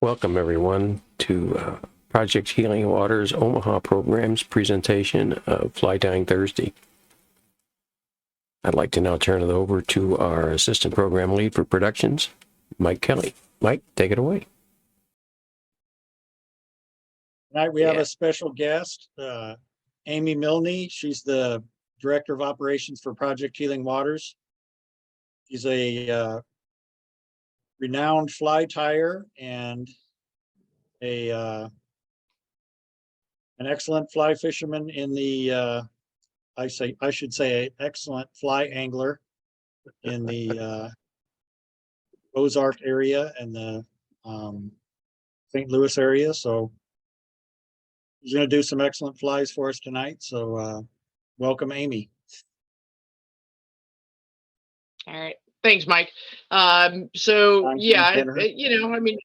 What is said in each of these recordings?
Welcome, everyone, to Project Healing Waters Omaha program's presentation of Fly Tying Thursday. I'd like to now turn it over to our Assistant Program Lead for Productions, Mike Kelly. Mike, take it away. Tonight we have a special guest, Amy Milne. She's the Director of Operations for Project Healing Waters. She's a renowned fly tyer and an excellent fly fisherman in the I should say excellent fly angler in the Ozark area and the St. Louis area. So she's going to do some excellent flies for us tonight. So welcome, Amy. All right. Thanks, Mike. So yeah, I mean,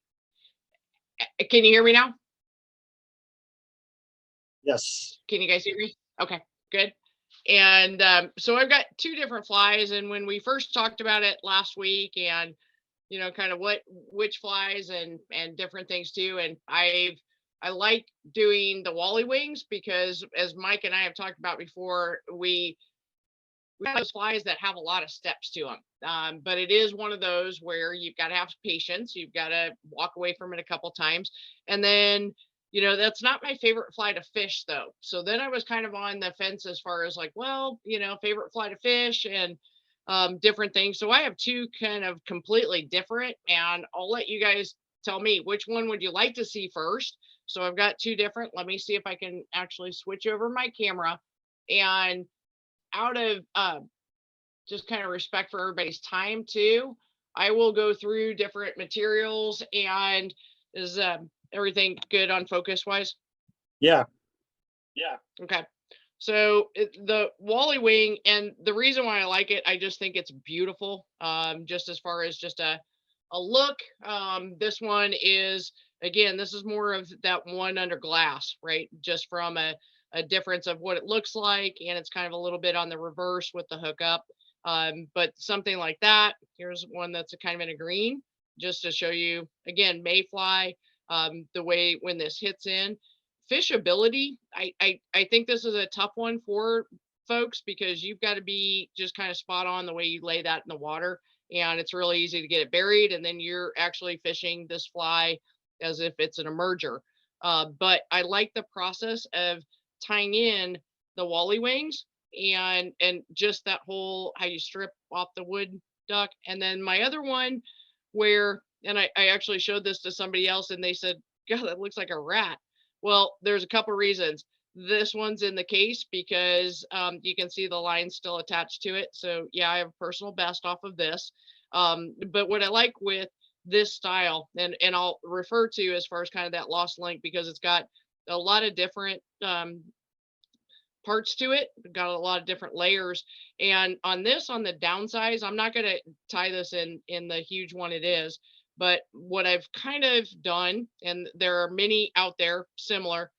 can you hear me now? Yes. Can you guys hear me? Okay, good. And so I've got two different flies, and when we first talked about it last week, and kind of which flies and different things too, and I like doing the Walley wings because, as Mike and I have talked about before, we have those flies that have a lot of steps to them. But it is one of those where you've got to have patience. You've got to walk away from it a couple times. And then, that's not my favorite fly to fish, though. So then I was kind of on the fence as far as like, well, favorite fly to fish and different things. So I have two kind of completely different, and I'll let you guys tell me which one would you like to see first. So I've got two different. Let me see if I can actually switch over my camera. And out of just kind of respect for everybody's time too, I will go through different materials. And is everything good on focus wise? Yeah. Okay. So the Walley wing, and the reason why I like it, I just think it's beautiful. Just as far as just a look. This one is, again, this is more of that one under glass, right? Just from a difference of what it looks like, and it's kind of a little bit on the reverse with the hookup. But something like that. Here's one that's kind of in a green, just to show you again, mayfly. The way when this hits in, fishability. I think this is a tough one for folks because you've got to be just kind of spot on the way you lay that in the water, and it's really easy to get it buried, and then you're actually fishing this fly as if it's an emerger. But I like the process of tying in the Walley wings and just that whole how you strip off the wood duck. And then my other one where, and I actually showed this to somebody else and they said, God, that looks like a rat. Well, there's a couple reasons. This one's in the case because you can see the line still attached to it. So yeah, I have a personal best off of this. But what I like with this style, and I'll refer to as far as kind of that lost link, because it's got a lot of different parts to it. We've got a lot of different layers. And on this, on the downsize, I'm not going to tie this in the huge one it is, but what I've kind of done, and there are many out there similar,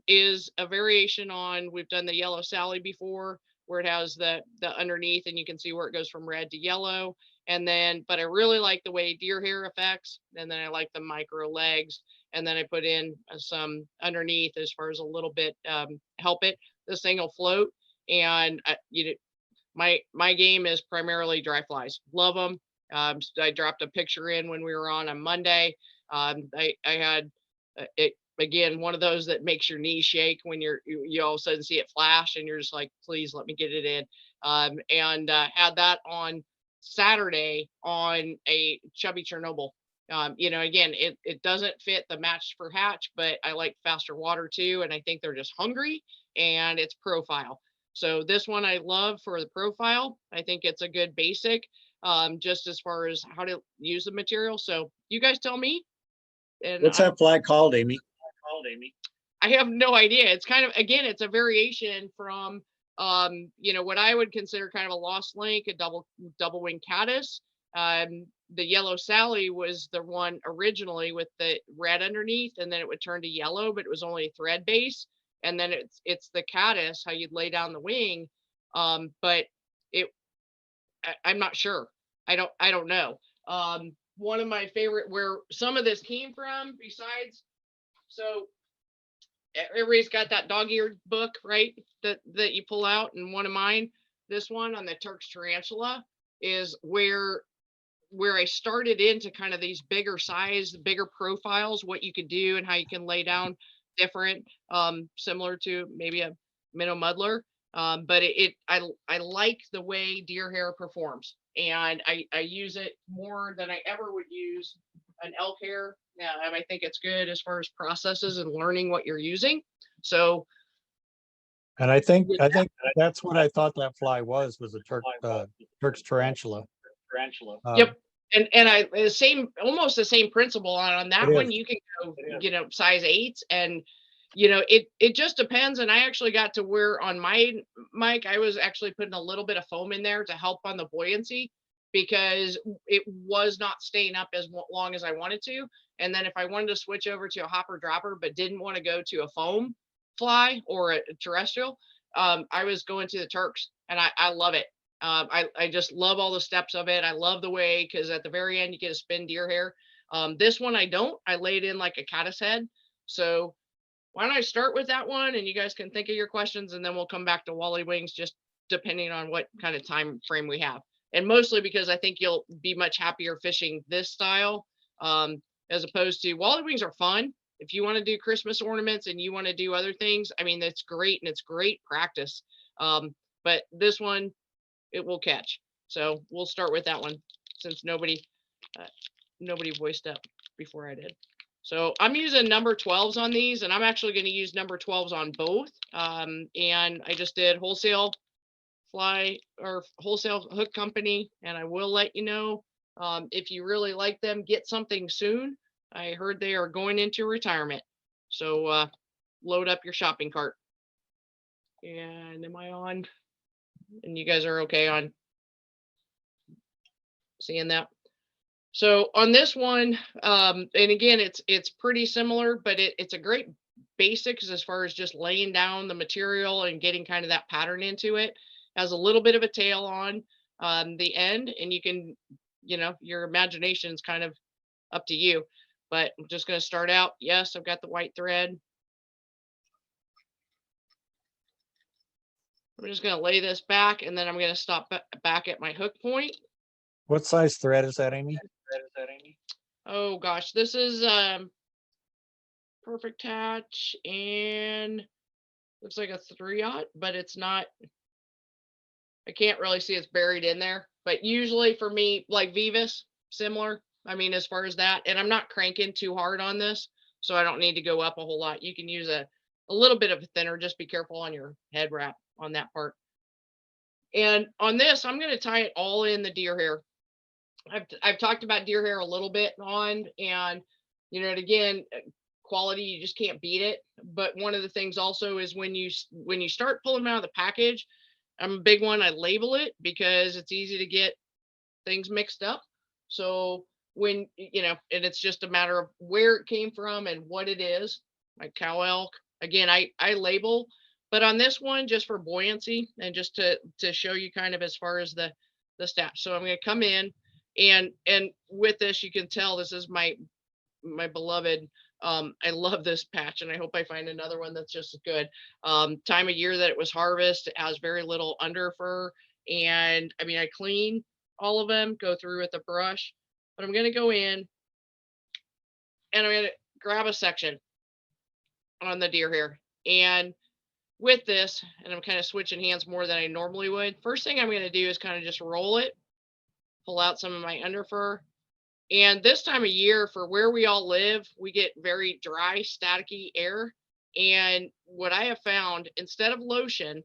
is a variation on, we've done the yellow Sally before, where it has the underneath, and you can see where it goes from red to yellow. And then, but I really like the way deer hair affects, and then I like the micro legs, and then I put in some underneath as far as a little bit help it. This thing will float, and my game is primarily dry flies. Love them. I dropped a picture in when we were on Monday. I had it again, one of those that makes your knees shake when you all of a sudden see it flash, and you're just like, please let me get it in. And had that on Saturday on a chubby Chernobyl. Again, it doesn't fit the match for hatch, but I like faster water too, and I think they're just hungry, and it's profile. So this one I love for the profile. I think it's a good basic, just as far as how to use the material. So you guys tell me. And what's that fly called, Amy? I have no idea. It's kind of, again, it's a variation from what I would consider kind of a lost link, a double wing caddis. The yellow Sally was the one originally with the red underneath, and then it would turn to yellow, but it was only a thread base. And then it's the caddis, how you'd lay down the wing. But I'm not sure. I don't know. one of my favorite, where some of this came from besides, so everybody's got that dog-eared book, right? That you pull out, and one of mine, this one on the Turk's tarantula, is where I started into kind of these bigger size, bigger profiles, what you could do and how you can lay down different, similar to maybe a minnow muddler. But I like the way deer hair performs, and I use it more than I ever would use an elk hair. Yeah, and I think it's good as far as processes and learning what you're using. So And I think that's what I thought that fly was a Turk's tarantula. yep. And I same, almost the same principle on that It one. is. You can go, size 8s, and it just depends. And I actually got to where on my mic, I was actually putting a little bit of foam in there to help on the buoyancy, because it was not staying up as long as I wanted to. And then if I wanted to switch over to a hopper dropper, but didn't want to go to a foam fly or a terrestrial, I was going to the Turks, and I love it. I just love all the steps of it. I love the way, because at the very end you get a spin deer hair. This one I don't. I laid in like a caddis head. So why don't I start with that one, and you guys can think of your questions, and then we'll come back to Walley wings, just depending on what kind of time frame we have. And mostly because I think you'll be much happier fishing this style, as opposed to Walley wings are fun. If you want to do Christmas ornaments and you want to do other things, I mean, that's great, and it's great practice. But this one, it will catch. So we'll start with that one, since nobody voiced up before I did. So I'm using number 12s on these, and I'm actually going to use number 12s on both. And I just did wholesale fly or wholesale hook company, and I will let you know, if you really like them, get something soon. I heard they are going into retirement. So load up your shopping cart. And am I on? And you guys are okay on seeing that? So on this one, and again, it's pretty similar, but it's a great basics as far as just laying down the material and getting kind of that pattern into it. Has a little bit of a tail on the end, and you can, your imagination is kind of up to you. But I'm just going to start out. Yes, I've got the white thread. I'm just going to lay this back, and then I'm going to stop back at my hook point. What size thread is that, Amy? Oh gosh, this is Perfect Hatch, and looks like a 3/0, but it's not. I can't really see it's buried in there. But usually for me, like Vivas, similar. I mean, as far as that, and I'm not cranking too hard on this, so I don't need to go up a whole lot. You can use a little bit of a thinner. Just be careful on your head wrap on that part. And on this, I'm going to tie it all in the deer hair. I've talked about deer hair a little bit on, and and again, quality, you just can't beat it. But one of the things also is when you start pulling them out of the package, I'm a big one. I label it, because it's easy to get things mixed up. So when and it's just a matter of where it came from and what it is. Like cow elk, again, I label. But on this one, just for buoyancy and just to show you kind of as far as the stats. So I'm going to come in. And with this, you can tell this is my beloved. I love this patch, and I hope I find another one that's just as good. Time of year that it was harvest, it has very little under fur, and I mean, I clean all of them, go through with a brush, but I'm going to go in and I'm going to grab a section on the deer hair. And with this, and I'm kind of switching hands more than I normally would. First thing I'm going to do is kind of just roll it, pull out some of my under fur. And this time of year, for where we all live, we get very dry, staticky air. And what I have found, instead of lotion,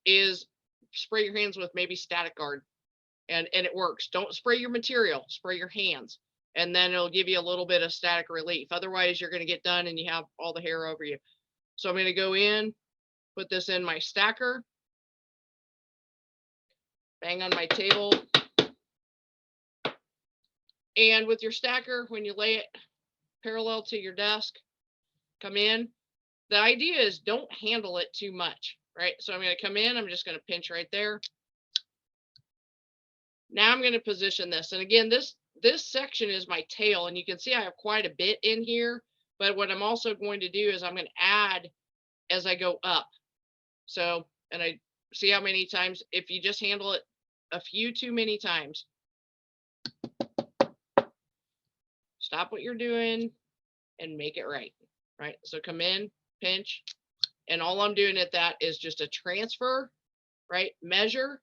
is spray your hands with maybe Static Guard, and it works. Don't spray your material, spray your hands, and then it'll give you a little bit of static relief. Otherwise, you're going to get done and you have all the hair over you. So I'm going to go in, put this in my stacker, bang on my table. And with your stacker, when you lay it parallel to your desk, come in. The idea is don't handle it too much, right? So I'm going to come in, I'm just going to pinch right there. Now I'm going to position this. And again, this section is my tail, and you can see I have quite a bit in here, but what I'm also going to do is I'm going to add as I go up. So, and I see how many times, if you just handle it a few too many times, stop what you're doing and make it right. Right. So come in, pinch, and all I'm doing at that is just a transfer, right? Measure,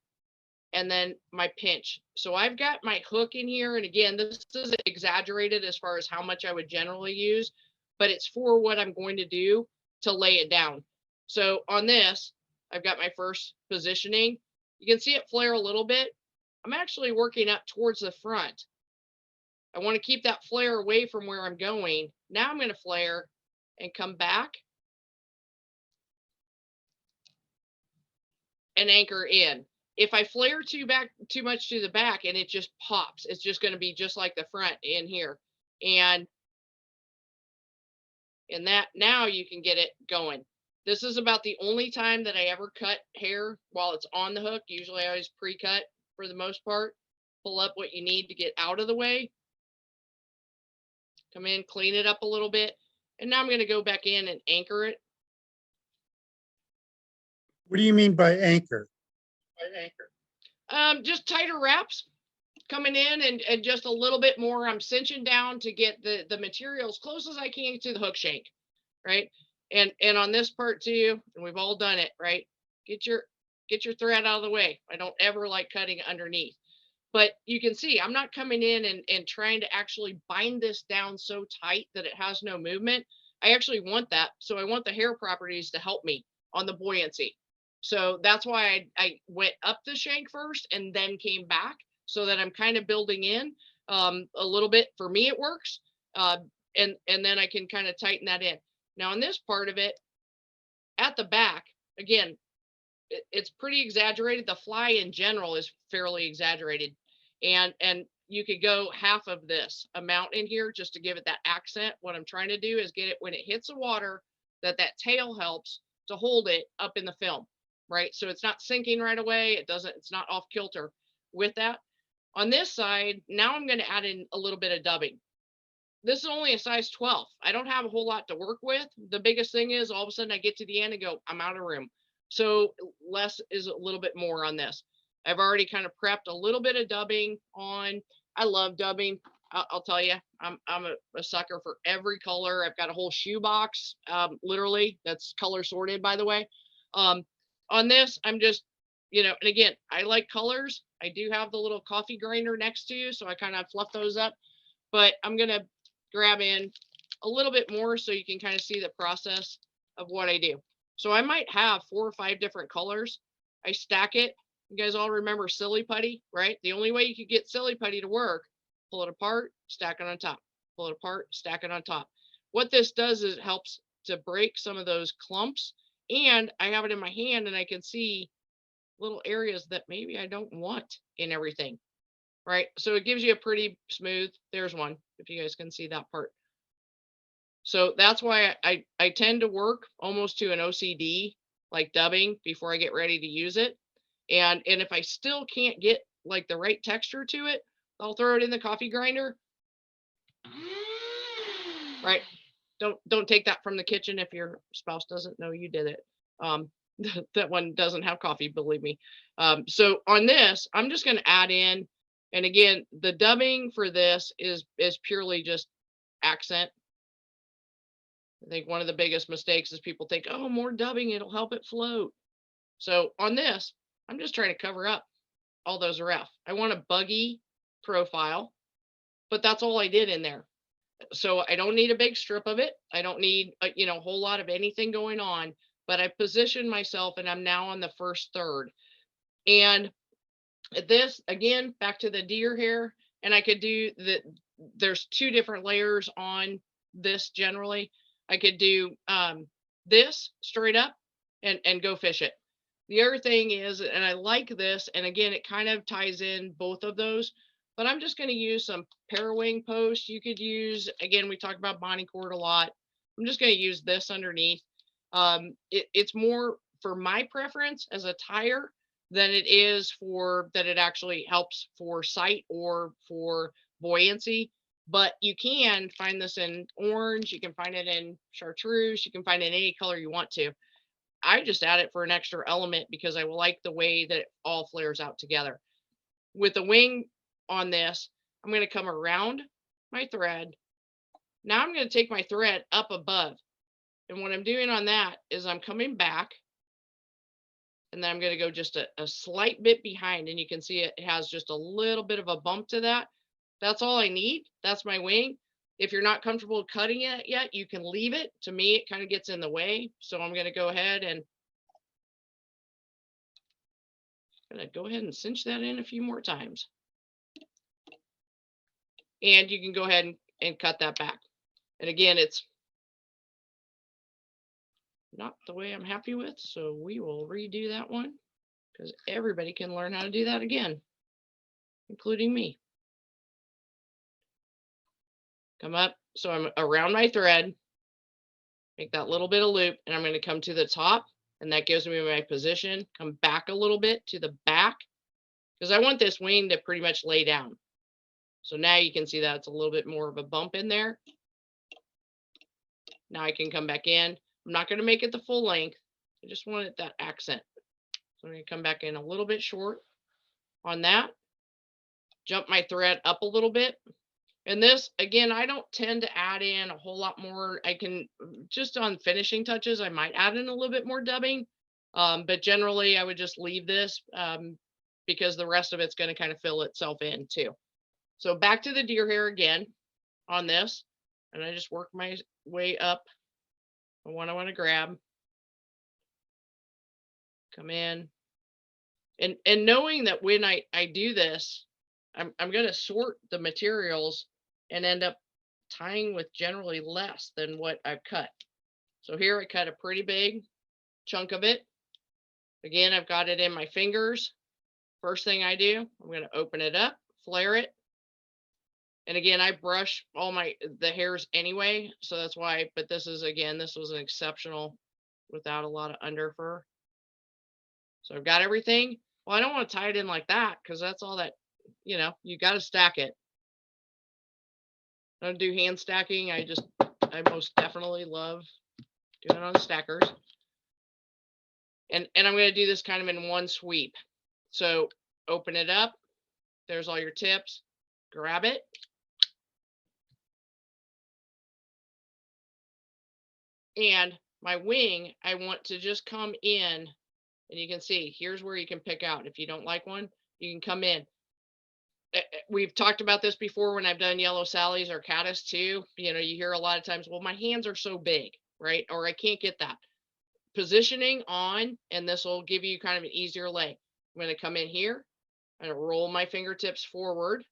and then my pinch. So I've got my hook in here. And again, this is exaggerated as far as how much I would generally use, but it's for what I'm going to do to lay it down. So on this, I've got my first positioning. You can see it flare a little bit. I'm actually working up towards the front. I want to keep that flare away from where I'm going. Now I'm going to flare and come back and anchor in. If I flare too much to the back and it just pops, it's just going to be just like the front in here. And in that, now you can get it going. This is about the only time that I ever cut hair while it's on the hook. Usually I always pre-cut for the most part. Pull up what you need to get out of the way. Come in, clean it up a little bit. And now I'm going to go back in and anchor it. What do you mean by anchor? Just tighter wraps coming in and just a little bit more. I'm cinching down to get the material as close as I can to the hook shank, right? And on this part too, and we've all done it, right? Get your thread out of the way. I don't ever like cutting underneath. But you can see I'm not coming in and trying to actually bind this down so tight that it has no movement. I actually want that. So I want the hair properties to help me on the buoyancy. So that's why I went up the shank first and then came back, so that I'm kind of building in a little bit. For me, it works. And then I can kind of tighten that in. Now on this part of it, at the back, again, it's pretty exaggerated. The fly in general is fairly exaggerated. And you could go half of this amount in here just to give it that accent. What I'm trying to do is get it when it hits the water, that tail helps to hold it up in the film, right? So it's not sinking right away. It's not off kilter with that. On this side, now I'm going to add in a little bit of dubbing. This is only a size 12. I don't have a whole lot to work with. The biggest thing is all of a sudden I get to the end and go, I'm out of room. So less is a little bit more on this. I've already kind of prepped a little bit of dubbing on. I love dubbing. I'll tell you, I'm a sucker for every color. I've got a whole shoebox, literally, that's color sorted, by the way. On this, I'm just, and again, I like colors. I do have the little coffee grinder next to you, so I kind of fluff those up. But I'm going to grab in a little bit more so you can kind of see the process of what I do. So I might have 4 or 5 different colors. I stack it. You guys all remember silly putty, right? The only way you could get silly putty to work, pull it apart, stack it on top, pull it apart, stack it on top. What this does is it helps to break some of those clumps. And I have it in my hand and I can see little areas that maybe I don't want in everything, right? So it gives you a pretty smooth, there's one, if you guys can see that part. So that's why I tend to work almost to an OCD, like dubbing, before I get ready to use it. And if I still can't get like the right texture to it, I'll throw it in the coffee grinder. Right. Don't take that from the kitchen if your spouse doesn't know you did it. That one doesn't have coffee, believe me. So on this, I'm just going to add in, and again, the dubbing for this is purely just accent. I think one of the biggest mistakes is people think, oh, more dubbing, it'll help it float. So on this, I'm just trying to cover up all those rough. I want a buggy profile, but that's all I did in there. So I don't need a big strip of it. I don't need a whole lot of anything going on, but I positioned myself and I'm now on the first third. And this, again, back to the deer hair, and I could do there's 2 different layers on this generally. I could do this straight up and go fish it. The other thing is, and I like this, and again, it kind of ties in both of those, but I'm just going to use some parawing post. You could use, again, we talk about bonnie cord a lot. I'm just going to use this underneath. It's more for my preference as a tire. than it is for that it actually helps for sight or for buoyancy. But you can find this in orange, you can find it in chartreuse, you can find it in any color you want to. I just add it for an extra element because I like the way that it all flares out together. With the wing on this, I'm going to come around my thread. Now I'm going to take my thread up above. And what I'm doing on that is I'm coming back, and then I'm going to go just a slight bit behind, and you can see it has just a little bit of a bump to that. That's all I need. That's my wing. If you're not comfortable cutting it yet, you can leave it. To me, it kind of gets in the way. So I'm going to go ahead and cinch that in a few more times. And you can go ahead and cut that back. And again, it's not the way I'm happy with, so we will redo that one because everybody can learn how to do that again, including me. Come up, so I'm around my thread, make that little bit of loop, and I'm going to come to the top, and that gives me my position. Come back a little bit to the back because I want this wing to pretty much lay down. So now you can see that it's a little bit more of a bump in there. Now I can come back in. I'm not going to make it the full length. I just wanted that accent. So I'm going to come back in a little bit short on that. Jump my thread up a little bit. And this, again, I don't tend to add in a whole lot more. I can, just on finishing touches, I might add in a little bit more dubbing. But generally, I would just leave this because the rest of it's going to kind of fill itself in too. So back to the deer hair again on this. And I just work my way up. The one I want to grab. Come in. And knowing that when I do this, I'm going to sort the materials and end up tying with generally less than what I've cut. So here I cut a pretty big chunk of it. Again, I've got it in my fingers. First thing I do, I'm going to open it up, flare it. And again, I brush all the hairs anyway, so that's why, but this is, again, this was an exceptional without a lot of under fur. So I've got everything. Well, I don't want to tie it in like that because that's all that, you got to stack it. I don't do hand stacking. I most definitely love doing it on stackers. And I'm going to do this kind of in one sweep. So open it up. There's all your tips. Grab it. And my wing, I want to just come in, and you can see, here's where you can pick out. If you don't like one, you can come in. We've talked about this before when I've done yellow Sallies or caddis too. You hear a lot of times, well, my hands are so big, right? Or I can't get that. Positioning on, and this will give you kind of an easier lay. I'm going to come in here. I'm going to roll my fingertips forward.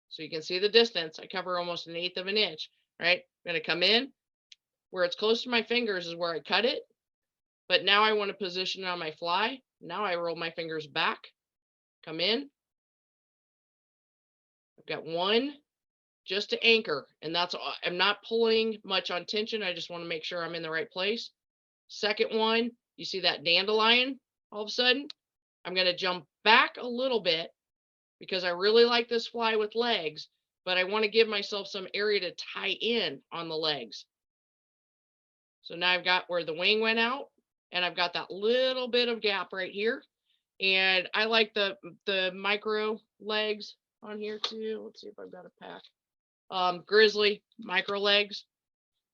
So you can see the distance. I cover almost 1/8 of an inch, right? I'm going to come in. Where it's close to my fingers is where I cut it. But now I want to position it on my fly. Now I roll my fingers back, come in. I've got one just to anchor, and that's, I'm not pulling much on tension. I just want to make sure I'm in the right place. Second one, you see that dandelion all of a sudden? I'm going to jump back a little bit because I really like this fly with legs, but I want to give myself some area to tie in on the legs. So now I've got where the wing went out, and I've got that little bit of gap right here. And I like the micro legs on here too. Let's see if I've got a pack. Grizzly micro legs.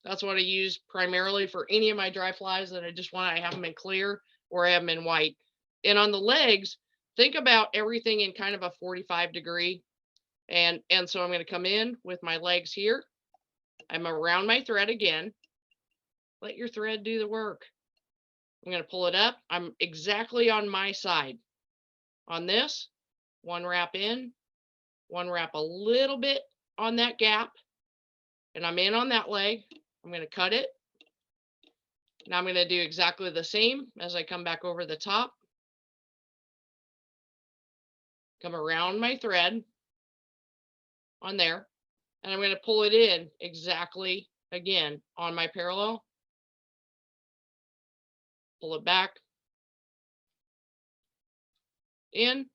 That's what I use primarily for any of my dry flies that I have them in clear or I have them in white. And on the legs, think about everything in kind of a 45-degree. And so I'm going to come in with my legs here. I'm around my thread again. Let your thread do the work. I'm going to pull it up. I'm exactly on my side. On this, one wrap in, one wrap a little bit on that gap, and I'm in on that leg. I'm going to cut it. Now I'm going to do exactly the same as I come back over the top. Come around my thread on there, and I'm going to pull it in exactly again on my parallel. Pull it back. in.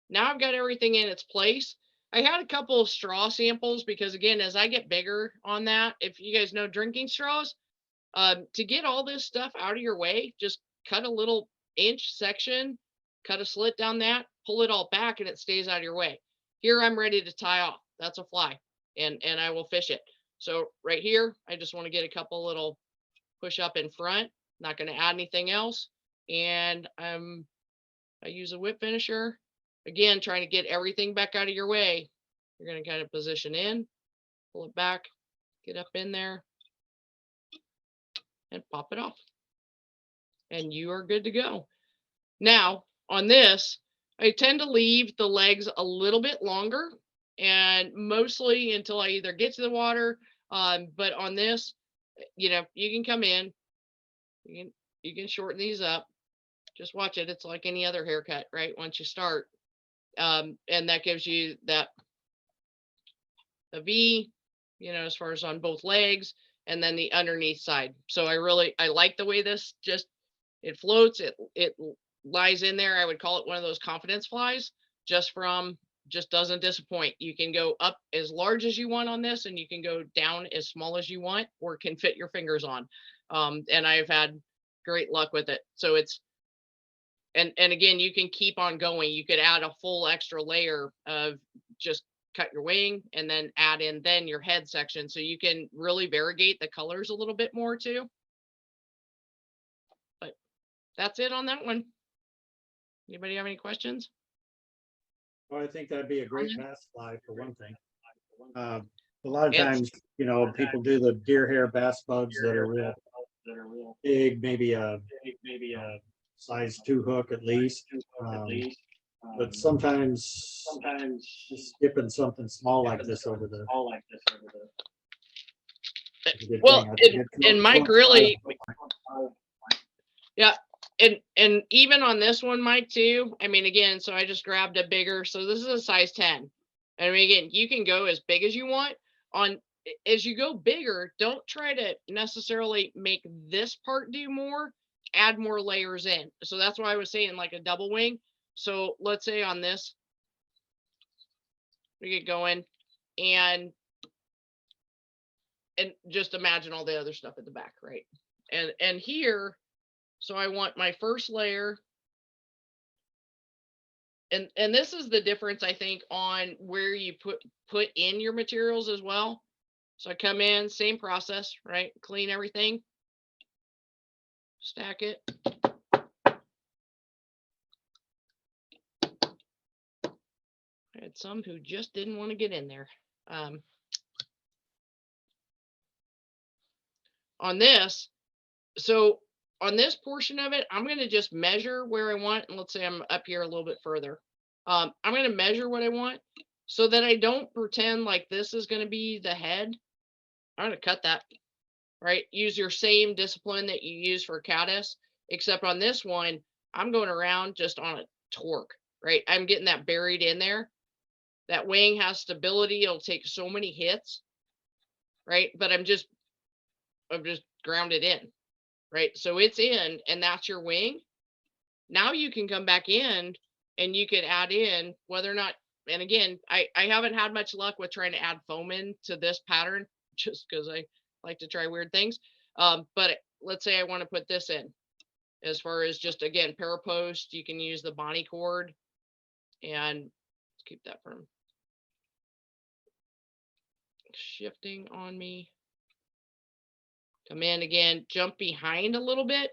Now I've got everything in its place. I had a couple of straw samples because again, as I get bigger on that, if you guys know drinking straws, to get all this stuff out of your way, just cut a little inch section, cut a slit down that, pull it all back, and it stays out of your way. Here I'm ready to tie off. That's a fly, and I will fish it. So right here, I just want to get a couple little push up in front. Not going to add anything else, and I use a whip finisher. Again, trying to get everything back out of your way. You're going to kind of position in, pull it back, get up in there, and pop it off. And you are good to go. Now, on this, I tend to leave the legs a little bit longer, and mostly until I either get to the water. But on this, you know, you can come in, you can shorten these up. Just watch it. It's like any other haircut, right? Once you start, and that gives you that a V, you know, as far as on both legs, and then the underneath side. So I like the way this just, it floats, it lies in there. I would call it one of those confidence flies, just doesn't disappoint. You can go up as large as you want on this, and you can go down as small as you want, or can fit your fingers on. And I've had great luck with it. So it's, and again, you can keep on going. You could add a full extra layer of just cut your wing and then add in then your head section. So you can really variegate the colors a little bit more too. But that's it on that one. Anybody have any questions? Well, I think that'd be a great bass fly for one thing. A lot of times, you know, people do the deer hair bass bugs that are real big, maybe a size 2 hook at least. But sometimes just skipping something small like this over the. Well, and Mike really, yeah. And even on this one, Mike, too, I mean, again, so I just grabbed a bigger, so this is a size 10. And I mean, again, you can go as big as you want. As you go bigger, don't try to necessarily make this part do more, add more layers in. So that's why I was saying like a double wing. So let's say on this, we get going and just imagine all the other stuff at the back, right? And here, so I want my first layer. And this is the difference, I think, on where you put in your materials as well. So I come in, same process, right? Clean everything, stack it. I had some who just didn't want to get in there. On this, so on this portion of it, I'm going to just measure where I want. And let's say I'm up here a little bit further. I'm going to measure what I want so that I don't pretend like this is going to be the head. I'm going to cut that, right? Use your same discipline that you use for caddis, except on this one, I'm going around just on a torque, right? I'm getting that buried in there. That wing has stability. It'll take so many hits, right? But I'm just grounded in, right? So it's in, and that's your wing. Now you can come back in and you can add in whether or not, and again, I haven't had much luck with trying to add foam in to this pattern just because I like to try weird things. But let's say I want to put this in as far as just, again, parapost, you can use the Bonnie cord and let's keep that from shifting on me. Come in again, jump behind a little bit.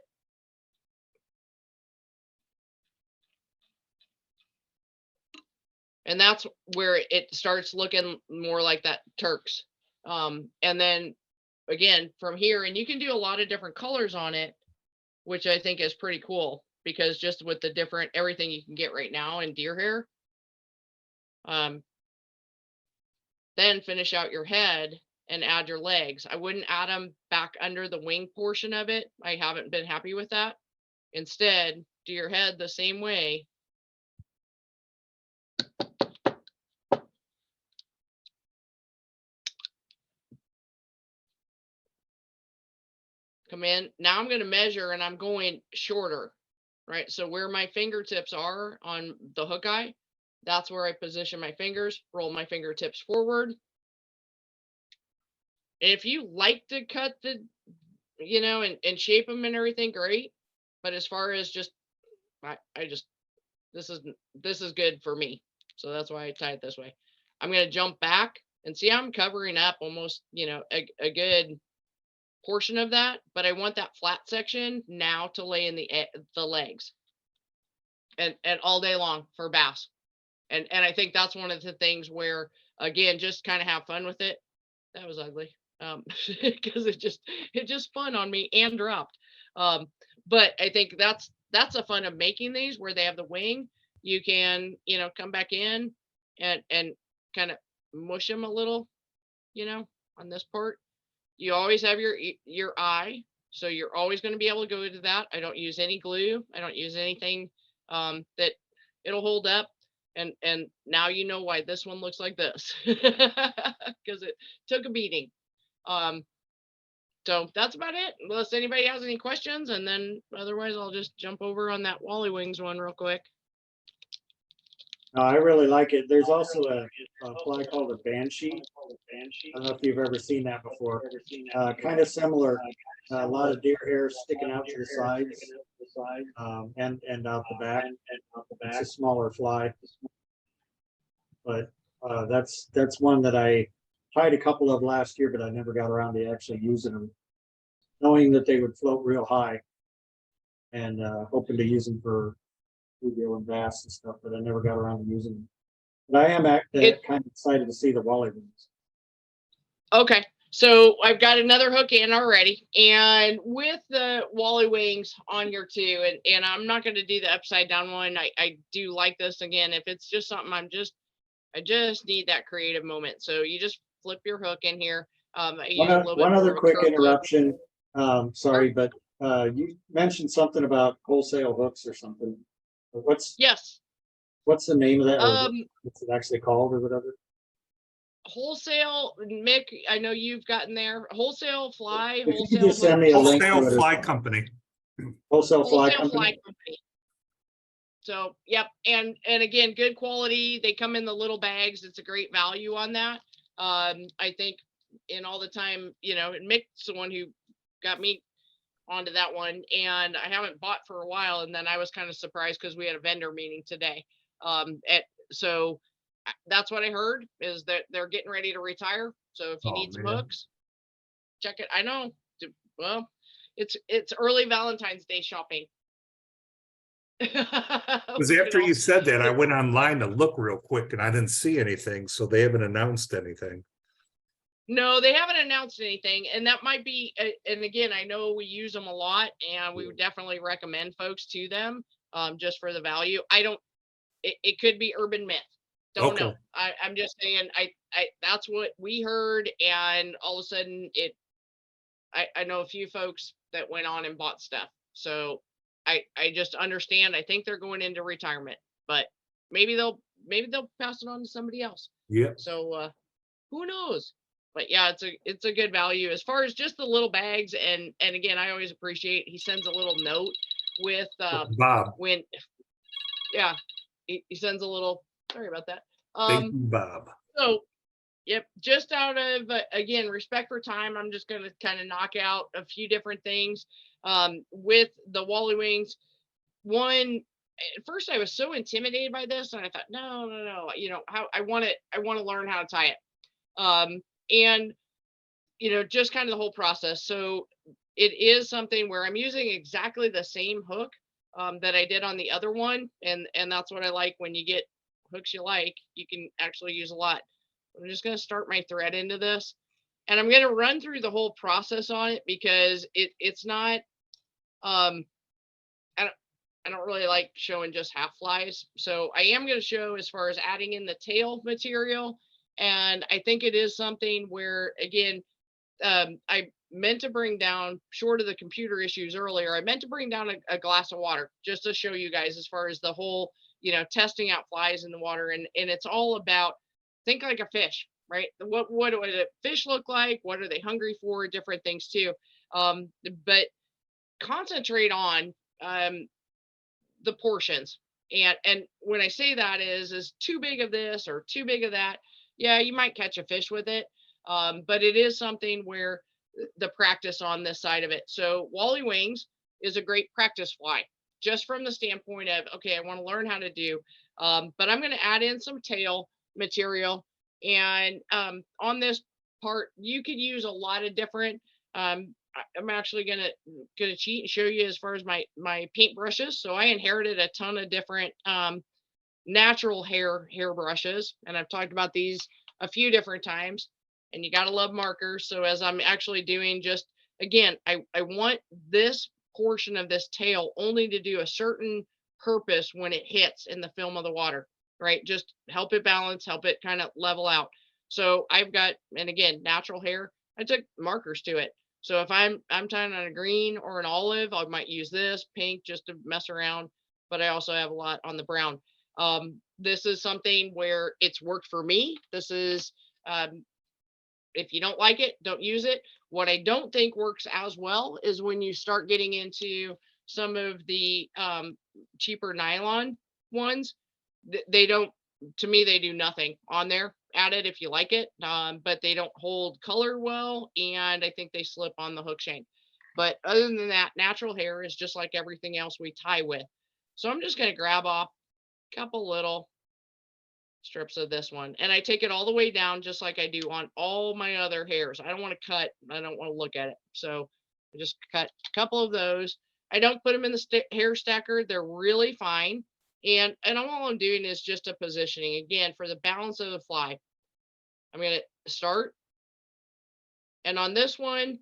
And that's where it starts looking more like that Turks. And then again, from here, and you can do a lot of different colors on it, which I think is pretty cool because just with the different, everything you can get right now in deer hair. Then finish out your head and add your legs. I wouldn't add them back under the wing portion of it. I haven't been happy with that. Instead, do your head the same way. Come in. Now I'm going to measure and I'm going shorter. right? So where my fingertips are on the hook eye, that's where I position my fingers, roll my fingertips forward. If you like to cut the, and shape them and everything, great. But as far as just, I just, this is good for me. So that's why I tie it this way. I'm going to jump back and see, I'm covering up almost, a good portion of that, but I want that flat section now to lay in the legs and all day long for bass. And I think that's one of the things where, again, just kind of have fun with it. That was ugly. Because it just spun on me and dropped. But I think that's the fun of making these, where they have the wing. You can, come back in and kind of mush them a little, on this part. You always have your eye, so you're always going to be able to go to that. I don't use any glue. I don't use anything that it'll hold up. And now you know why this one looks like this, because it took a beating. So that's about it, unless anybody has any questions, and then otherwise I'll just jump over on that Walley Wings one real quick. No, I really like it. There's also a fly called a Banshee. I don't know if you've ever seen that before. Kind of similar. A lot of deer hair sticking out your sides and out the back. It's a smaller fly, but that's one that I tried a couple of last year, but I never got around to actually using them, knowing that they would float real high, and hoping to use them for bluegill and bass and stuff, but I never got around to using them. But I am kind of excited to see the Walley Wings. Okay, so I've got another hook in already, and with the Walley Wings on here too, and I'm not going to do the upside down one. I do like this. Again, if it's just something I just need that creative moment. So you just flip your hook in here. One other quick interruption. Sorry, but you mentioned something about wholesale hooks or something. What's the name of that? What's it actually called or whatever? Wholesale, Mick, I know you've gotten there. Wholesale Fly. If you could just send me a link to it. Wholesale Fly Company. Wholesale Fly Company. So, yep. And again, good quality. They come in the little bags. It's a great value on that. I think in all the time, and Mick's the one who got me onto that one, and I haven't bought for a while. And then I was kind of surprised because we had a vendor meeting today. So that's what I heard, is that they're getting ready to retire. So if you need some hooks, check it. I know. Well, it's early Valentine's Day shopping. Because after you said that, I went online to look real quick and I didn't see anything. So they haven't announced anything. No, they haven't announced anything. And that might be, and again, I know we use them a lot, and we would definitely recommend folks to them just for the value. It could be urban myth. Don't know. I'm just saying, I that's what we heard, and all of a sudden I know a few folks that went on and bought stuff. So I just understand. I think they're going into retirement, but maybe they'll pass it on to somebody else. Yeah. So who knows? But yeah, it's a good value as far as just the little bags. And again, I always appreciate, he sends a little note with Bob. When he sends a little, sorry about that. Thank you, Bob. So yep, just out of again, respect for time, I'm just gonna kind of knock out a few different things with the Walley Wings. One, at first I was so intimidated by this, and I thought, no, how I want to learn how to tie it. And just kind of the whole process. So it is something where I'm using exactly the same hook that I did on the other one, and that's what I like. When you get hooks you like, you can actually use a lot. I'm just going to start my thread into this, and I'm going to run through the whole process on it, because it's not I don't really like showing just half flies. So I am going to show as far as adding in the tail material. And I think it is something where, again, I meant to bring down, short of the computer issues earlier, I meant to bring down a glass of water just to show you guys as far as the whole, testing out flies in the water. And it's all about, think like a fish, right? What do a fish look like? What are they hungry for? Different things too. But concentrate on the portions. And when I say that is too big of this or too big of that, yeah, you might catch a fish with it. But it is something where the practice on this side of it. So Walley wings is a great practice fly, just from the standpoint of, okay, I want to learn how to do, but I'm going to add in some tail material. And on this part, you could use a lot of different, I'm actually gonna cheat and show you as far as my paint brushes. So I inherited a ton of different natural hair brushes, and I've talked about these a few different times. And you gotta love markers. So as I'm actually doing, just again, I want this portion of this tail only to do a certain purpose when it hits in the film of the water, right? Just help it balance, help it kind of level out. So I've got, and again, natural hair, I took markers to it. So if I'm tying on a green or an olive, I might use this pink just to mess around, but I also have a lot on the brown. This is something where it's worked for me. This is, if you don't like it, don't use it. What I don't think works as well is when you start getting into some of the cheaper nylon ones. They don't, to me, they do nothing on there. Add it if you like it, but they don't hold color well, and I think they slip on the hook shank. But other than that, natural hair is just like everything else we tie with. So I'm just going to grab off a couple little strips of this one, and I take it all the way down just like I do on all my other hairs. I don't want to cut, I don't want to look at it, so I just cut a couple of those. I don't put them in the hair stacker. They're really fine, and all I'm doing is just a positioning again for the balance of the fly. I'm going to start, and on this one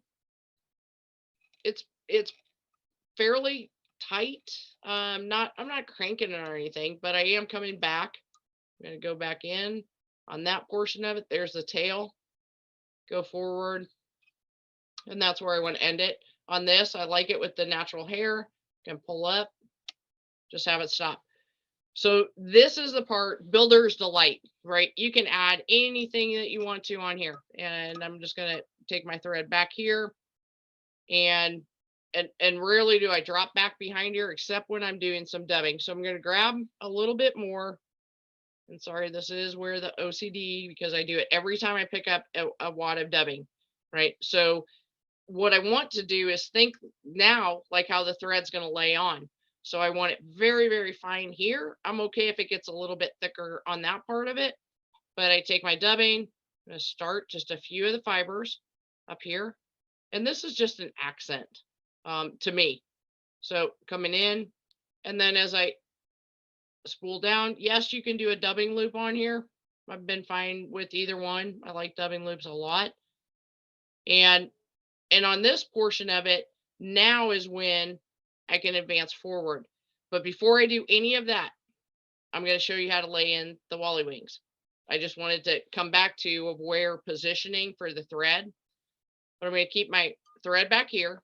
it's fairly tight. I'm not cranking it or anything, but I am coming back. I'm going to go back in on that portion of it. There's the tail. Go forward. And that's where I want to end it. On this, I like it with the natural hair. Can pull up. Just have it stop. So this is the part, builder's delight, right? You can add anything that you want to on here. And I'm just going to take my thread back here. And rarely do I drop back behind here, except when I'm doing some dubbing. So I'm going to grab a little bit more. And sorry, this is where the OCD, because I do it every time I pick up a wad of dubbing, right? So what I want to do is think now like how the thread's going to lay on. So I want it very, very fine here. I'm okay if it gets a little bit thicker on that part of it, but I take my dubbing, I'm going to start just a few of the fibers up here. And this is just an accent to me. So coming in, and then as I spool down, yes, you can do a dubbing loop on here. I've been fine with either one. I like dubbing loops a lot. And on this portion of it, now is when I can advance forward. But before I do any of that, I'm going to show you how to lay in the Walley wings. I just wanted to come back to where positioning for the thread. But I'm going to keep my thread back here.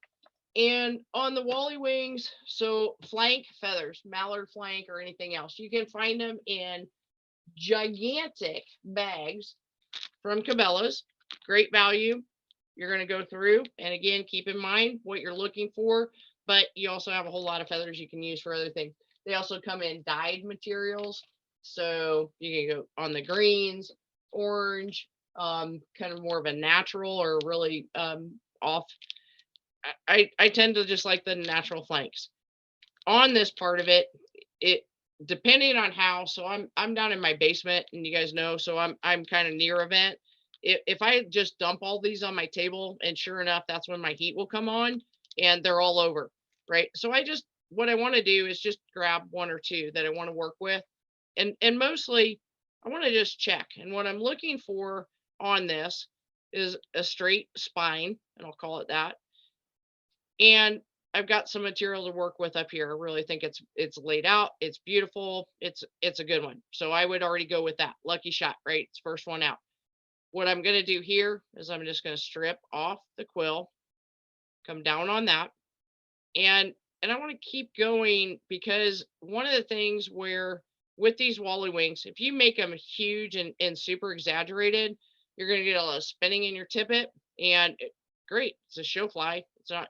And on the Walley wings, so flank feathers, mallard flank or anything else, you can find them in gigantic bags from Cabela's. Great value. You're going to go through, and again, keep in mind what you're looking for, but you also have a whole lot of feathers you can use for other things. They also come in dyed materials, so you can go on the greens, orange, kind of more of a natural or really off. I tend to just like the natural flanks. On this part of it, it depending on how, so I'm down in my basement, and you guys know, so I'm kind of near a vent. If I just dump all these on my table, and sure enough, that's when my heat will come on and they're all over, right? So what I want to do is just grab one or two that I want to work with. And mostly I want to just check. And what I'm looking for on this is a straight spine, and I'll call it that. And I've got some material to work with up here. I really think it's laid out. It's beautiful. It's a good one. So I would already go with that. Lucky shot, right? It's first one out. What I'm going to do here is I'm just going to strip off the quill, come down on that. And I want to keep going, because one of the things where with these Walley wings, if you make them huge and super exaggerated, you're going to get a lot of spinning in your tippet. And great, it's a show fly. It's not,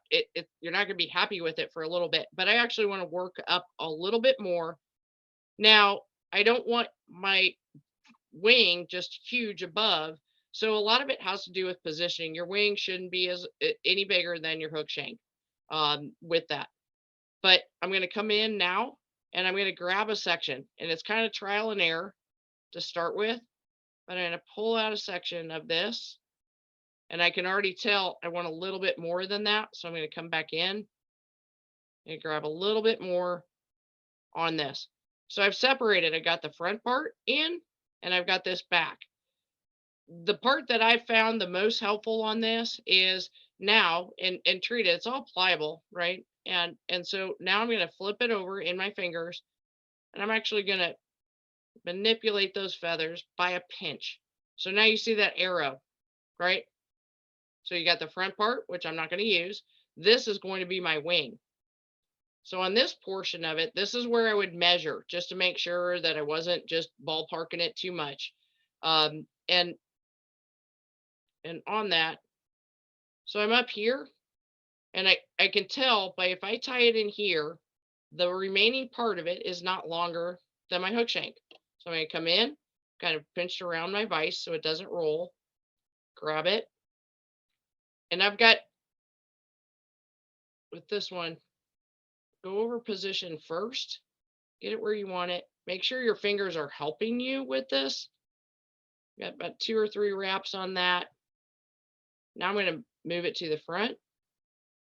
you're not going to be happy with it for a little bit, but I actually want to work up a little bit more. Now, I don't want my wing just huge above. So a lot of it has to do with positioning. Your wing shouldn't be any bigger than your hook shank with that. But I'm going to come in now and I'm going to grab a section, and it's kind of trial and error to start with, but I'm going to pull out a section of this, and I can already tell I want a little bit more than that. So I'm going to come back in and grab a little bit more on this. So I've separated. I got the front part in and I've got this back. The part that I found the most helpful on this is now, and treat it, it's all pliable, right? And so now I'm going to flip it over in my fingers, and I'm actually going to manipulate those feathers by a pinch. So now you see that arrow, right? So you got the front part, which I'm not going to use. This is going to be my wing. So on this portion of it, this is where I would measure just to make sure that I wasn't just ballparking it too much. And on that, so I'm up here, and I can tell by if I tie it in here, the remaining part of it is not longer than my hook shank. So I'm going to come in, kind of pinched around my vise so it doesn't roll, grab it. And I've got, with this one, go over position first, get it where you want it. Make sure your fingers are helping you with this. Got about 2 or 3 wraps on that. Now I'm going to move it to the front.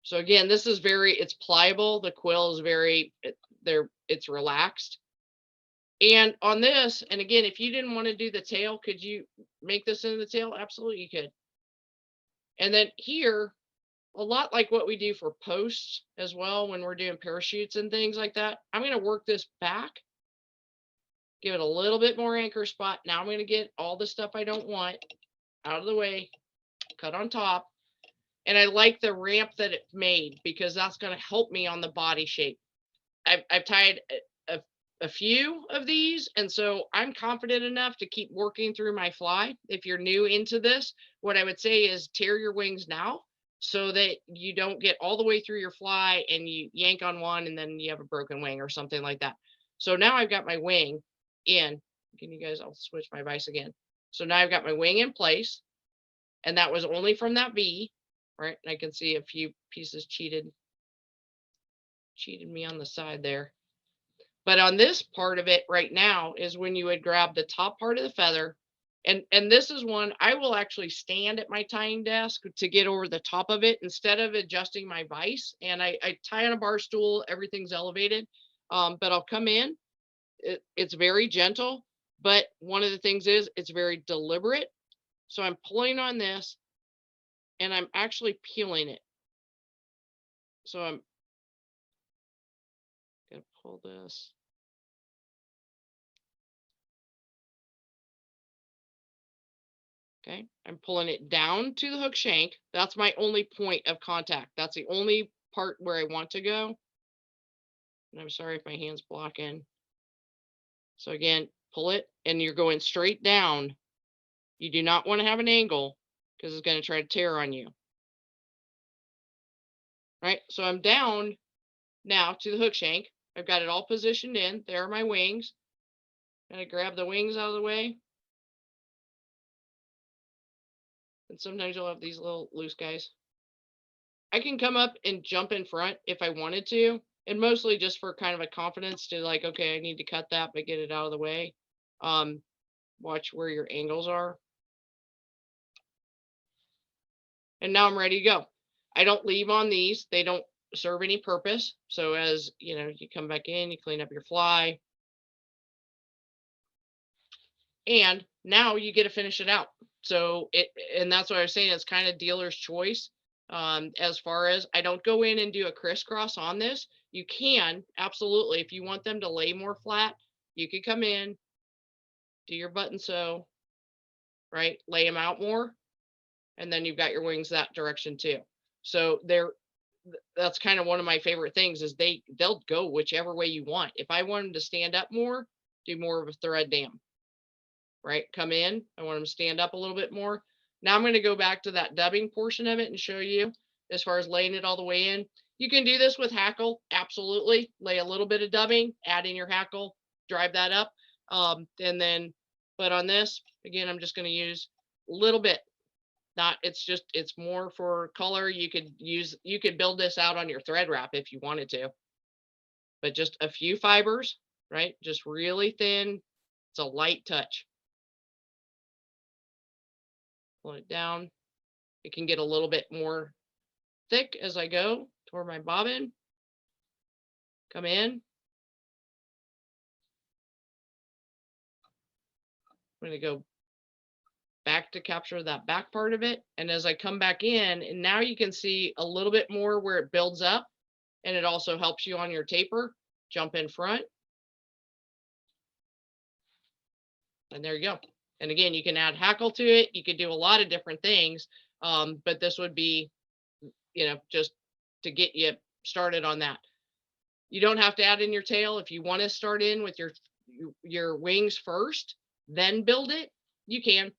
So again, this is it's pliable. The quill is it's relaxed. And on this, and again, if you didn't want to do the tail, could you make this into the tail? Absolutely, you could. And then here, a lot like what we do for posts as well, when we're doing parachutes and things like that, I'm going to work this back, give it a little bit more anchor spot. Now I'm going to get all the stuff I don't want out of the way, cut on top. And I like the ramp that it made because that's going to help me on the body shape. I've tied a few of these, and so I'm confident enough to keep working through my fly. If you're new into this, what I would say is tear your wings now so that you don't get all the way through your fly and you yank on one and then you have a broken wing or something like that. So now I've got my wing in. Can you guys, I'll switch my vise again. So now I've got my wing in place, and that was only from that V. Right, and I can see a few pieces cheated me on the side there. But on this part of it right now is when you would grab the top part of the feather, and this is one I will actually stand at my tying desk to get over the top of it instead of adjusting my vise. And I tie on a bar stool, everything's elevated, but I'll come in. It's very gentle, but one of the things is it's very deliberate. So I'm pulling on this, and I'm actually peeling it. So I'm going to pull this. Okay, I'm pulling it down to the hook shank. That's my only point of contact. That's the only part where I want to go. And I'm sorry if my hand's blocking. So again, pull it, and you're going straight down. You do not want to have an angle because it's going to try to tear on you. Right, so I'm down now to the hook shank. I've got it all positioned in. There are my wings. I'm going to grab the wings out of the way. And sometimes you'll have these little loose guys. I can come up and jump in front if I wanted to, and mostly just for kind of a confidence to like, okay, I need to cut that, but get it out of the way. Watch where your angles are. And now I'm ready to go. I don't leave on these. They don't serve any purpose. So as you know, you come back in, you clean up your fly. And now you get to finish it out. So and that's what I was saying, it's kind of dealer's choice. As far as I don't go in and do a crisscross on this. You can absolutely, if you want them to lay more flat, you could come in, do your button sew, right? Lay them out more. And then you've got your wings that direction too. So that's kind of one of my favorite things is they'll go whichever way you want. If I want them to stand up more, do more of a thread dam, right? Come in, I want them to stand up a little bit more. Now I'm going to go back to that dubbing portion of it and show you. as far as laying it all the way in. You can do this with hackle, absolutely. Lay a little bit of dubbing, add in your hackle, drive that up. And then, but on this, again, I'm just going to use a little bit. It's more for color. You could build this out on your thread wrap if you wanted to, but just a few fibers, right? Just really thin. It's a light touch. Pull it down. It can get a little bit more thick as I go toward my bobbin. Come in. I'm going to go back to capture that back part of it. And as I come back in, and now you can see a little bit more where it builds up, and it also helps you on your taper. Jump in front. And there you go. And again, you can add hackle to it. You could do a lot of different things. But this would be, just to get you started on that. You don't have to add in your tail. If you want to start in with your wings first, then build it, you can.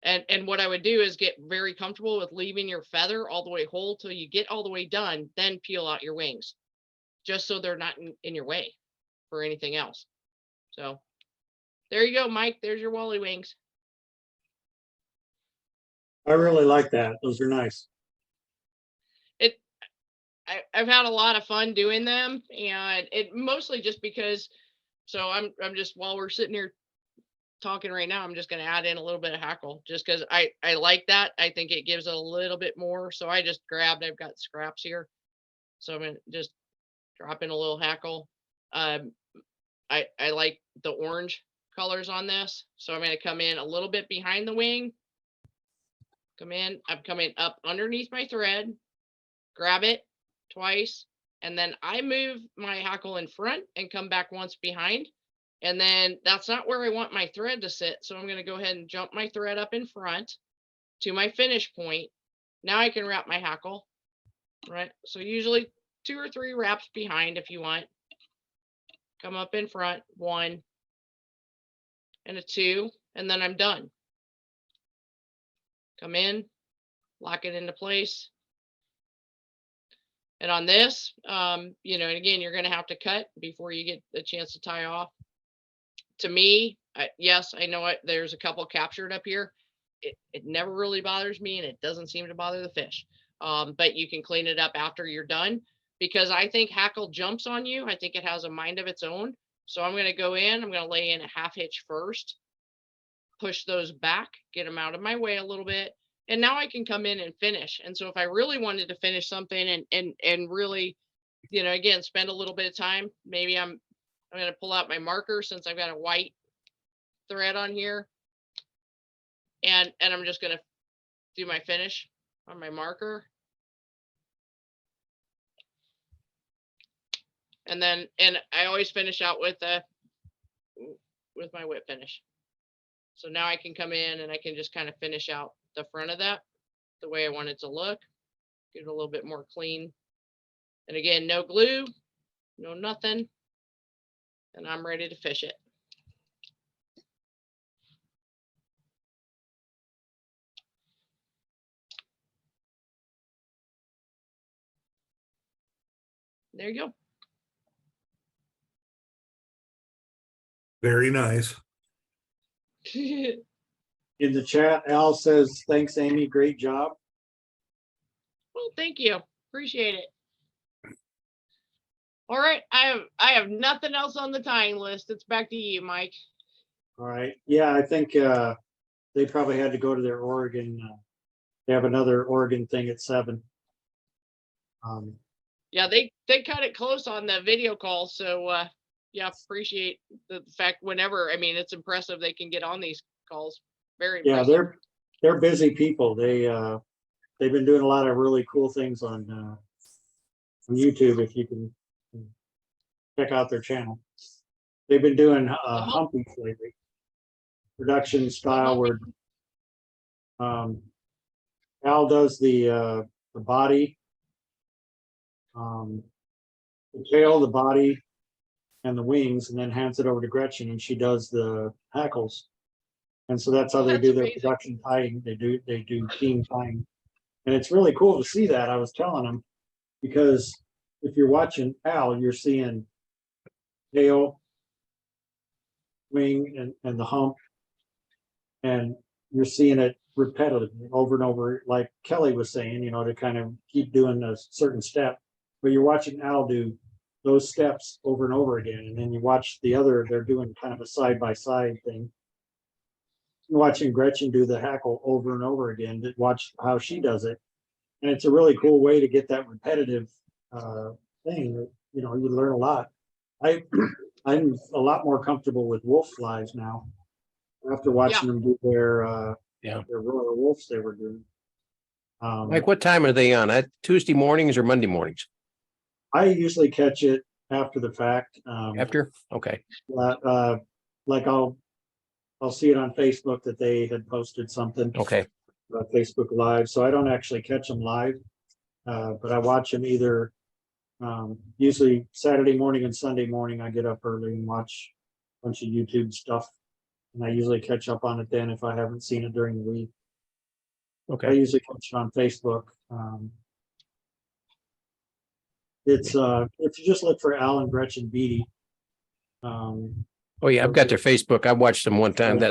And what I would do is get very comfortable with leaving your feather all the way whole till you get all the way done, then peel out your wings, just so they're not in your way for anything else. So there you go, Mike. There's your Walley wings. I really like that. Those are nice. I've had a lot of fun doing them, and it mostly just because, so I'm just, while we're sitting here talking right now, I'm just going to add in a little bit of hackle just because I like that. I think it gives it a little bit more. So I just grabbed, I've got scraps here. So I'm going to just drop in a little hackle. I like the orange colors on this. So I'm going to come in a little bit behind the wing. I'm coming up underneath my thread, grab it twice, and then I move my hackle in front and come back once behind. And then that's not where I want my thread to sit. So I'm going to go ahead and jump my thread up in front to my finish point. Now I can wrap my hackle, right? So usually 2 or 3 wraps behind if you want. Come up in front, 1 and a 2, and then I'm done. Come in, lock it into place. And on this, and again, you're going to have to cut before you get the chance to tie off. To me, yes, I know there's a couple captured up here. It never really bothers me, and it doesn't seem to bother the fish. But you can clean it up after you're done, because I think hackle jumps on you. I think it has a mind of its own. So I'm going to go in, I'm going to lay in a half hitch first, push those back, get them out of my way a little bit. And now I can come in and finish. And so if I really wanted to finish something and really, again, spend a little bit of time, maybe I'm going to pull out my marker since I've got a white thread on here. And I'm just going to do my finish on my marker. And I always finish out with my whip finish. So now I can come in and I can just kind of finish out the front of that the way I want it to look. Get it a little bit more clean. And again, no glue, no nothing. And I'm ready to fish it. There you go. Very nice. In the chat, Al says, thanks, Amy. Great job. Well, thank you. Appreciate it. All right. I have nothing else on the tying list. It's back to you, Mike. All right. Yeah, I think they probably had to go to their Oregon. They have another Oregon thing at 7. Yeah, they cut it close on the video call. So yeah, appreciate the fact whenever, it's impressive they can get on these calls. Very impressive. Yeah, they're busy people. They've been doing a lot of really cool things on YouTube. If you can check out their channel, they've been doing humpies lately. Production style where Al does the body, the tail, the body, and the wings, and then hands it over to Gretchen, and she does the hackles. And so that's how they do their amazing. production tying. They do team tying. And it's really cool to see that. I was telling him, because if you're watching Al, you're seeing tail, wing, and the hump, and you're seeing it repetitively over and over, like Kelly was saying, to kind of keep doing a certain step. But you're watching Al do those steps over and over again, and then you watch the other, they're doing kind of a side-by-side thing. Watching Gretchen do the hackle over and over again, to watch how she does it. And it's a really cool way to get that repetitive thing. You learn a lot. I'm a lot more comfortable with wolf flies now after watching them do their royal wolves they were doing. Like, what time are they on? Tuesday mornings or Monday mornings? I usually catch it after the fact. After? Okay. Like I'll see it on Facebook that they had posted something. Okay. Facebook Live. So I don't actually catch them live, but I watch them either usually Saturday morning and Sunday morning. I get up early and watch a bunch of YouTube stuff, and I usually catch up on it then if I haven't seen it during the week. I Okay. usually catch it on Facebook. It's if you just look for Al and Gretchen Beatty. Oh yeah, I've got their Facebook. I watched them one time.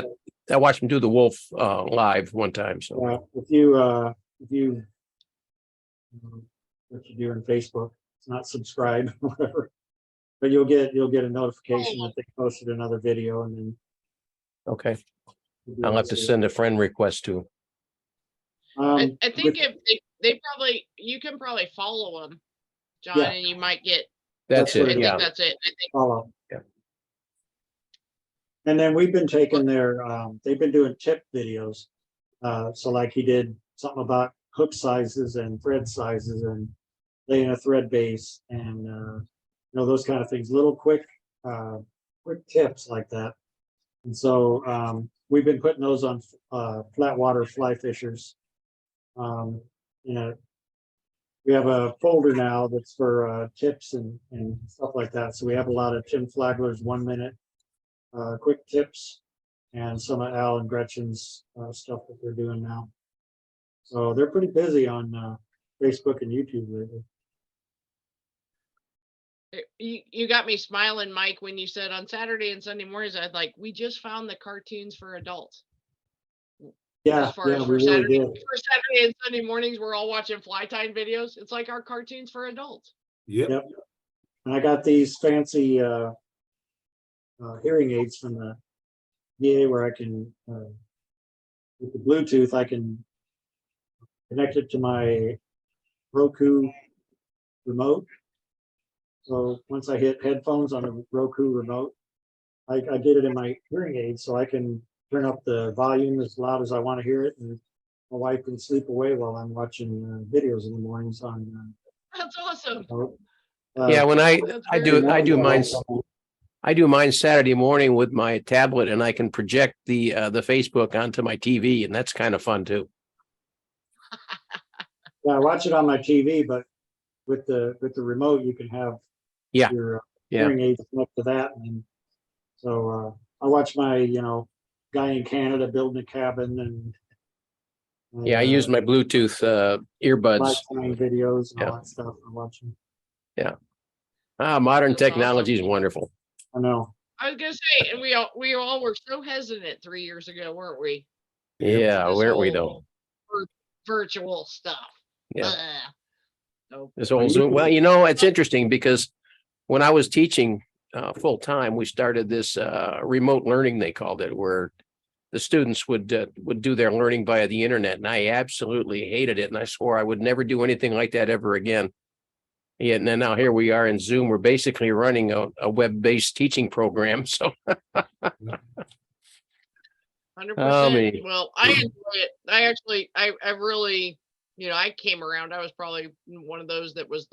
I watched them do the wolf live one time. So if you what you do on Facebook, it's not subscribe or whatever, but you'll get a notification that they posted another video, and then okay, I'll have to send a friend request to. I think if they probably, you can probably follow them, John, Yeah. and you might get. That's what it. I Yeah. think that's it. I think. Follow. Yeah. And then we've been taking their they've been doing tip videos. So like he did something about hook sizes and thread sizes and laying a thread base and those kind of things, little quick tips like that. And so we've been putting those on flat water fly fishers. We have a folder now that's for tips and stuff like that. So we have a lot of Tim Flagler's 1 minute quick tips and some of Al and Gretchen's stuff that they're doing now. So they're pretty busy on Facebook and YouTube lately. You got me smiling, Mike, when you said on Saturday and Sunday mornings, I'd like, we just found the cartoons for adults. Yeah, As far as we for really Saturday, did. for Saturday and Sunday mornings, we're all watching fly tying videos. It's like our cartoons for adults. Yep. And I got these fancy hearing aids from the VA where I can, with the Bluetooth, I can connect it to my Roku remote. So once I hit headphones on a Roku remote, I get it in my hearing aid, so I can turn up the volume as loud as I want to hear it, and my wife can sleep away while I'm watching videos in the mornings on. That's awesome. Yeah, when I do mine. morning. I do mine Saturday morning with my tablet, and I can project the Facebook onto my TV, and that's kind of fun too. Yeah, I watch it on my TV, but with the remote, you can have your hearing aids connect to that, and so I watch my guy in Canada building a cabin, and I use my Bluetooth earbuds. lifetime videos and all that stuff I'm watching. Yeah. Modern That's technology is awesome. wonderful. I know. I was gonna say, and we all were so hesitant 3 years ago, weren't we? Yeah, This weren't we whole though? Virtual stuff. Yeah. So This whole Zoom. Well, it's interesting because when I was teaching full time, we started this remote learning, they called it, where the students would do their learning via the internet, and I absolutely hated it, and I swore I would never do anything like that ever again. Yeah, and now here we are in Zoom. We're basically running a web-based teaching program. So 100%. Well, I enjoy it. I really, I came around. I was probably one of those that was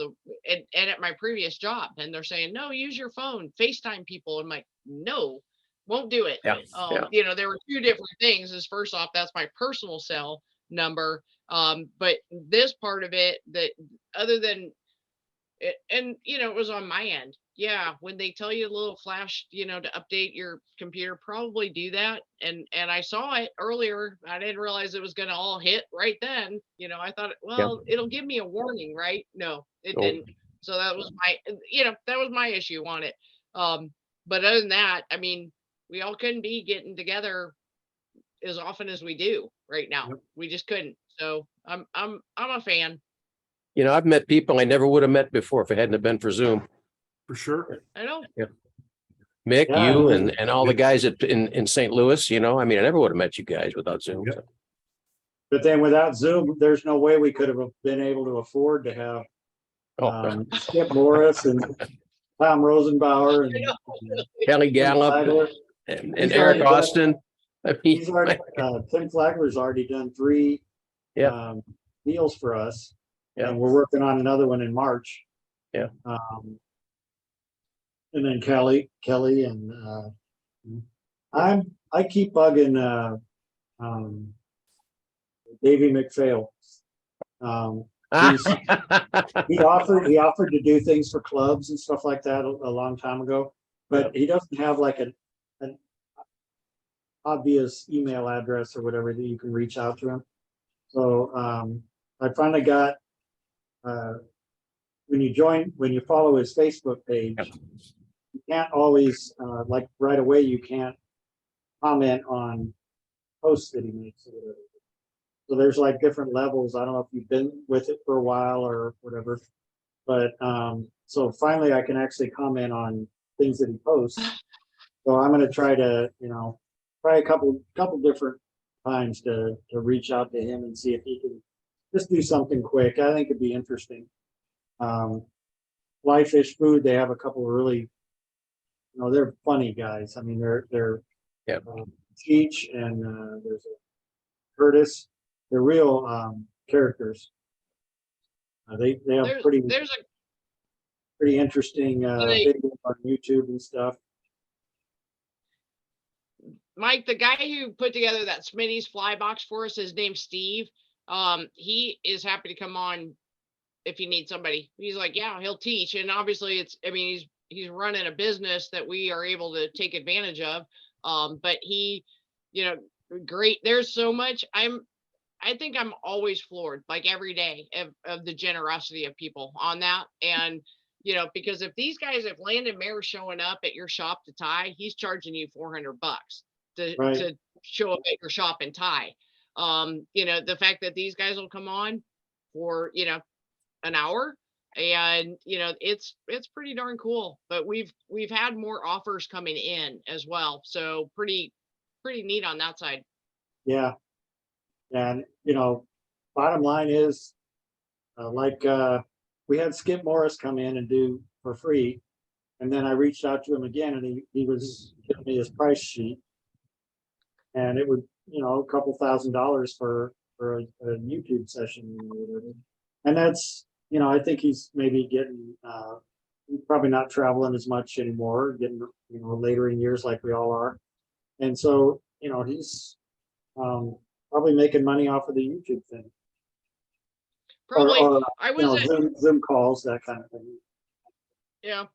and at my previous job, and they're saying, no, use your phone, FaceTime people. I'm like, no, won't do it. Yeah. There were two different things. Is first off, that's my personal cell number. But this part of it, that other than it, and it was on my end. yeah, when they tell you a little flash, to update your computer, probably do that. And I saw it earlier. I didn't realize it was going to all hit right then. I thought, well, it'll give me a warning, right? No, it Oh. didn't. So that was my issue on it. But other than that, I mean, we all couldn't be getting together as often as we do right now. Yep. We just couldn't. So I'm a fan. I've met people I never would have met before if it hadn't have been for Zoom. For sure. I know. Mick, Yeah, you, and- and all the guys in St. Louis, I mean, I never would have met you guys without Zoom. Yep. So. But then without Zoom, there's no way we could have been able to afford to have Oh, Skip Morris and Tom Rosenbauer and Kelly Tim Gallup Flagler. and He's Eric already done- Austin. I mean, He's already, Tim Flagler's already done 3 Yeah. deals for us. Yeah. And we're working on another one in March. Yeah. And then Kelly and I keep bugging Davey McPhail. He offered to do things for clubs and stuff like that a long time ago, but he doesn't have like an obvious email address or whatever that you can reach out to him. So I finally got when you follow his Facebook page, you can't always like right away you can't comment on posts that he makes or whatever. So there's like different levels. I don't know if you've been with it for a while or whatever, but so finally I can actually comment on things that he posts. So I'm going to try to, try a couple different times to reach out to him and see if he can just do something quick. I think it'd be interesting. Fly Fish Food, they have a couple of really, they're funny guys. I mean, they're Cheech and there's a Curtis. They're real characters. They have There's pretty interesting videos on YouTube and stuff. Mike, the guy who put together that Smitty's fly box for us, his name's Steve. He is happy to come on if you need somebody. He's like, yeah, he'll teach. And obviously he's running a business that we are able to take advantage of. But he, great. There's so much. I think I'm always floored, like every day, of the generosity of people on that. And, because if these guys, if Landon Mayor's showing up at your shop to tie, he's charging you $400 to show up at your shop and tie. The fact that these guys will come on for, an hour and, it's pretty darn cool. But we've had more offers coming in as well. So pretty neat on that side. Yeah. And, bottom line is, we had Skip Morris come in and do for free. And then I reached out to him again and he was giving me his price sheet. And it would, a couple $1,000s for a YouTube session or whatever. And that's, I think he's maybe getting, probably not traveling as much anymore, getting, later in years like we all are. And so, he's, probably making money off of the YouTube thing. Probably. Or, I was Zoom calls, that kind of thing. Yeah.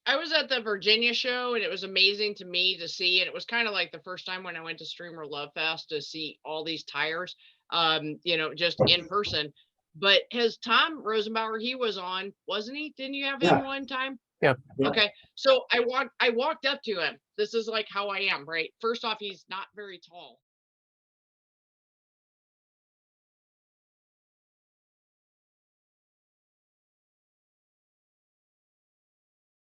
I was at the Virginia show and it was amazing to me to see. And it was kind of like the first time when I went to Streamer Love Fest to see all these tires, just in person. But his Tom Rosenbauer, he was on, wasn't he? Didn't you have him one time? Yeah. Okay. So I walked up to him. This is like how I am, right? First off, he's not very tall.